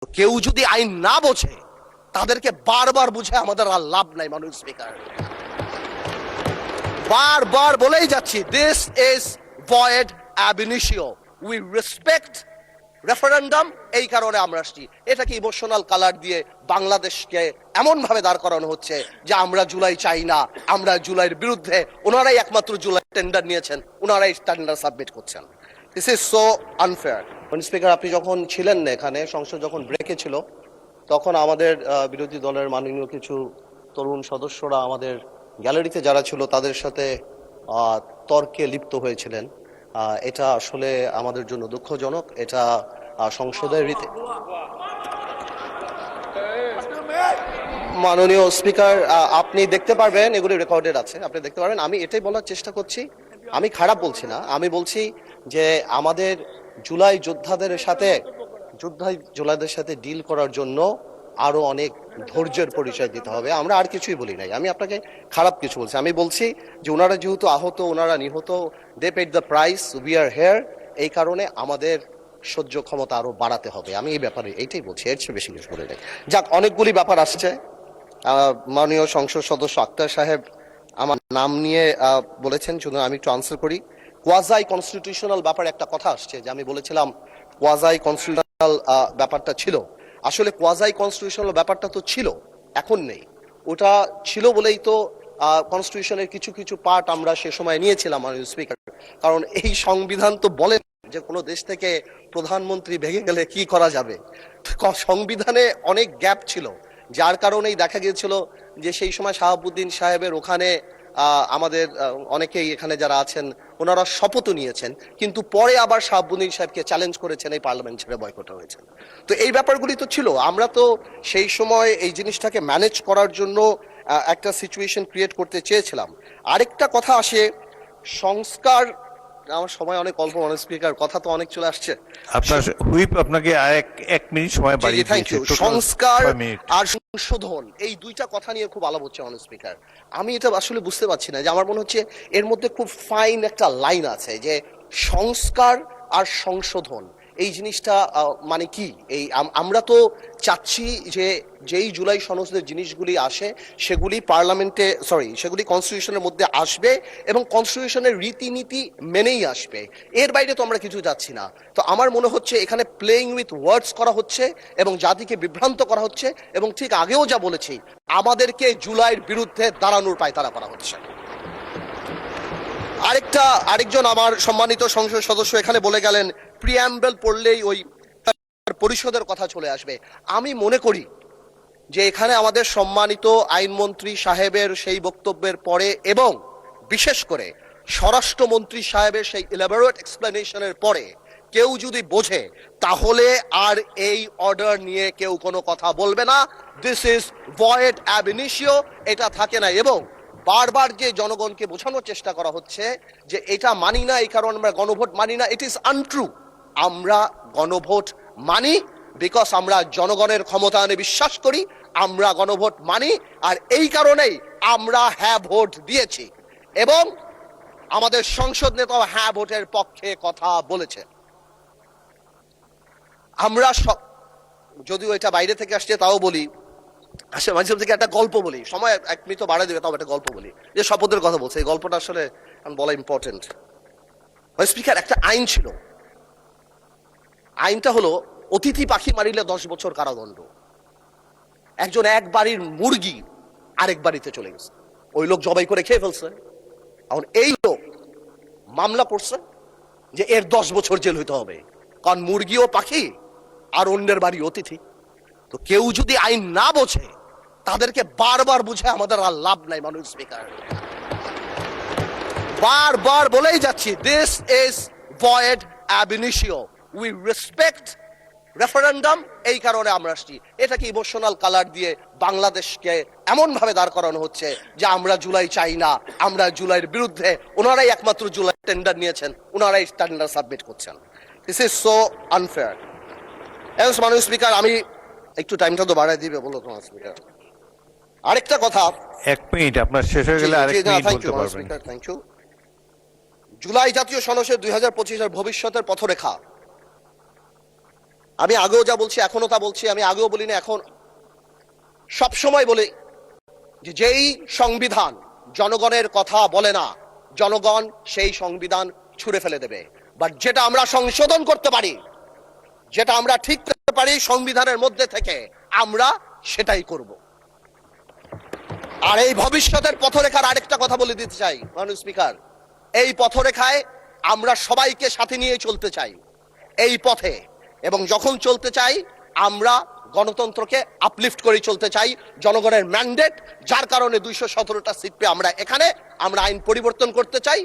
কেউ যদি আইন না বোঝে তাদেরকে বারবার বুঝে আমাদের আর লাভ নাই। মানুষ স্পিকার বারবার বলেই যাচ্ছি, this is void ab initio. We respect referendum, এই কারণে আমরা আসছি। এটাকে ইমোশনাল কালার দিয়ে বাংলাদেশকে এমন ভাবে দাঁড় করানো হচ্ছে যে আমরা জুলাই চাই না, আমরা জুলাইয়ের বিরুদ্ধে। ওনারাই একমাত্র জুলাই টেন্ডার নিয়েছেন, ওনারাই টেন্ডার সাবমিট করছেন। This is so unfair. Speaker, আপনি যখন ছিলেন না এখানে, সংসদ যখন ব্রেকে ছিল, তখন আমাদের বিরোধী দলের মাননীয় কিছু তরুণ সদস্যরা আমাদের গ্যালারিতে যারা ছিল তাদের সাথে তর্কে লিপ্ত হয়েছিলেন। এটা আসলে আমাদের জন্য দুঃখজনক। এটা সংসদের রীতি। মাননীয় স্পিকার, আপনি দেখতে পারবেন, এগুলি রেকর্ডেড আছে, আপনি দেখতে পারবেন। আমি এটাই বলার চেষ্টা করছি, আমি খারাপ বলছি না, আমি বলছি যে আমাদের জুলাই যোদ্ধাদের সাথে ডিল করার জন্য আরো অনেক ধৈর্যের পরিচয় দিতে হবে। আমরা আর কিছুই বলি নাই, আমি আপনাকে খারাপ কিছু বলছি। আমি বলছি যে ওনারা যেহেতু আহত, ওনারা নিহত, they paid the price, we are here, এই কারণে আমাদের সহ্য ক্ষমতা আরো বাড়াতে হবে। আমি এই ব্যাপারে এইটাই বলছি, এর চেয়ে বেশি কিছু বলে নাই। যাক, অনেকগুলি ব্যাপার আসছে। মাননীয় সংসদ সদস্য আক্তার সাহেব আমার নাম নিয়ে বলেছেন, শুধু আমি একটু আনসার করি। কোয়াজাই কনস্টিটিউশনাল ব্যাপারে একটা কথা আসছে, যে আমি বলেছিলাম কোয়াজাই কনস্টিটিউশনাল ব্যাপারটা ছিল। আসলে কোয়াজাই কনস্টিটিউশনাল ব্যাপারটা তো ছিল, এখন নেই। ওটা ছিল বলেই তো কনস্টিটিউশনের কিছু কিছু পার্ট আমরা সে সময় নিয়েছিলাম, মাননীয় স্পিকার। কারণ এই সংবিধান তো বলে যে কোনো দেশ থেকে প্রধানমন্ত্রী ভেঙে গেলে কি করা যাবে। সংবিধানে অনেক গ্যাপ ছিল, যার কারণেই দেখা গিয়েছিল যে সেই সময় শাহাবুদ্দিন সাহেবের ওখানে আমাদের অনেকেই এখানে যারা আছেন ওনারা শপথও নিয়েছেন, কিন্তু পরে আবার শাহাবুদ্দিন সাহেবকে চ্যালেঞ্জ করেছেন, এই পার্লামেন্ট ছেড়ে বয়কট হয়েছেন। তো এই ব্যাপারগুলি তো ছিল। আমরা তো সেই সময় এই জিনিসটাকে ম্যানেজ করার জন্য একটা সিচুয়েশন ক্রিয়েট করতে চেয়েছিলাম। আরেকটা কথা আসে, সংস্কার। আমার সময় অনেক অল্প, স্পিকার, কথা তো অনেক চলে আসছে। আপনার হুইপ আপনাকে এক মিনিট সময় বাড়িয়ে দিয়েছে। সংস্কার আর সংশোধন, এই দুইটা কথা নিয়ে খুব আলাপ হচ্ছে অনার স্পিকার। আমি এটা আসলে বুঝতে পারছি না, যে আমার মনে হচ্ছে এর মধ্যে খুব ফাইন একটা লাইন আছে, যে সংস্কার আর সংশোধন এই জিনিসটা মানে কি। এই আমরা তো চাচ্ছি যে যেই জুলাই সনদের জিনিসগুলি আসে সেগুলি পার্লামেন্টে, সেগুলি কনস্টিটিউশনের মধ্যে আসবে এবং কনস্টিটিউশনের রীতিনীতি মেনেই আসবে। এর বাইরে তো আমরা কিছু যাচ্ছি না। তো আমার মনে হচ্ছে এখানে প্লেইং উইথ ওয়ার্ডস করা হচ্ছে এবং জাতিকে বিভ্রান্ত করা হচ্ছে, এবং ঠিক আগেও যা বলেছি, আমাদেরকে জুলাইয়ের বিরুদ্ধে দাঁড়ানোর পায়তারা করা হচ্ছে। আরেকজন আমার সম্মানিত সংসদ সদস্য এখানে বলে গেলেন প্রিঅ্যাম্বল পড়লেই ওই পরিষদের কথা চলে আসবে। আমি মনে করি যে এখানে আমাদের সম্মানিত আইনমন্ত্রী সাহেবের সেই বক্তব্যের পরে এবং বিশেষ করে স্বরাষ্ট্রমন্ত্রী সাহেবের সেই ইলাবোরেট এক্সপ্লেনেশনের পরে কেউ যদি বোঝে, তাহলে আর এই অর্ডার নিয়ে কেউ কোনো কথা বলবে না। This is void ab initio, এটা থাকে না। এবং বারবার যে জনগণকে বোঝানোর চেষ্টা করা হচ্ছে যে এটা মানি না, এই কারণে আমরা গণভোট মানি না, ইট ইজ আনট্রু। আমরা গণভোট মানি বিকজ আমরা জনগণের ক্ষমতায়নে বিশ্বাস করি, আমরা গণভোট মানি, আর এই কারণেই আমরা হ্যাঁ ভোট দিয়েছি। এবং আমাদের সংসদ নেতাও হ্যাঁ ভোটের পক্ষে কথা বলেছে। আমরা যদিও এটা বাইরে থেকে আসছে তাও বলি, আসলে মাঝে থেকে একটা গল্প বলি, সময় এক মিনিট বাড়াই দেবে, তাও একটা গল্প বলি, যে শপথের কথা বলছে। এই গল্পটা আসলে বলা ইম্পর্টেন্ট। স্পিকার, একটা আইন ছিল, আইনটা হলো অতিথি পাখি মারিলে 10 বছর কারাদণ্ড। একজন এক বাড়ির মুরগি আরেক বাড়িতে চলে গেছে, ওই লোক জবাই করে খেয়ে ফেলছে। এখন এই লোক মামলা করছে যে এর 10 বছর জেল হইতে হবে, কারণ মুরগিও পাখি আর অন্যের বাড়ি অতিথি। তো কেউ যদি আইন না বোঝে তাদেরকে বারবার বুঝে আমাদের আর লাভ নাই। মানুষ স্পিকার বারবার বলেই যাচ্ছি, this is void ab initio. We respect referendum, এই কারণে আমরা আসছি। এটাকে ইমোশনাল কালার দিয়ে বাংলাদেশকে এমন ভাবে দাঁড় করানো হচ্ছে যে আমরা জুলাই চাই না, আমরা জুলাইয়ের বিরুদ্ধে। ওনারাই একমাত্র জুলাই টেন্ডার নিয়েছেন, ওনারাই টেন্ডার সাবমিট করছেন। This is so unfair. মাননীয় স্পিকার, আমি একটু টাইমটা তো বাড়াই দিবে বলো তোমার স্পিকার। আরেকটা কথা, এক মিনিট আপনার শেষ হয়ে গেলে আরেক মিনিট বলতে পারবেন। Thank you. জুলাই জাতীয় সনদের 2025 ভবিষ্যতের পথরেখা আমি আগেও যা বলছি এখনো তা বলছি, আমি আগেও বলি না, এখন সব সময় বলি যে যেই সংবিধান জনগণের কথা বলে না, জনগণ সেই সংবিধান ছুঁড়ে ফেলে দেবে। বাট যেটা আমরা সংশোধন করতে পারি, যেটা আমরা ঠিক করতে পারি সংবিধানের মধ্যে থেকে, আমরা সেটাই করব। আর এই ভবিষ্যতের পথরেখার আরেকটা কথা বলে দিতে চাই মাননীয় স্পিকার, এই পথরেখায় আমরা সবাইকে সাথে নিয়ে চলতে চাই এই পথে, এবং যখন চলতে চাই আমরা গণতন্ত্রকে আপলিফট করে চলতে চাই। জনগণের ম্যান্ডেট, যার কারণে 217টা সিট পেয়ে আমরা এখানে, আমরা আইন পরিবর্তন করতে চাই।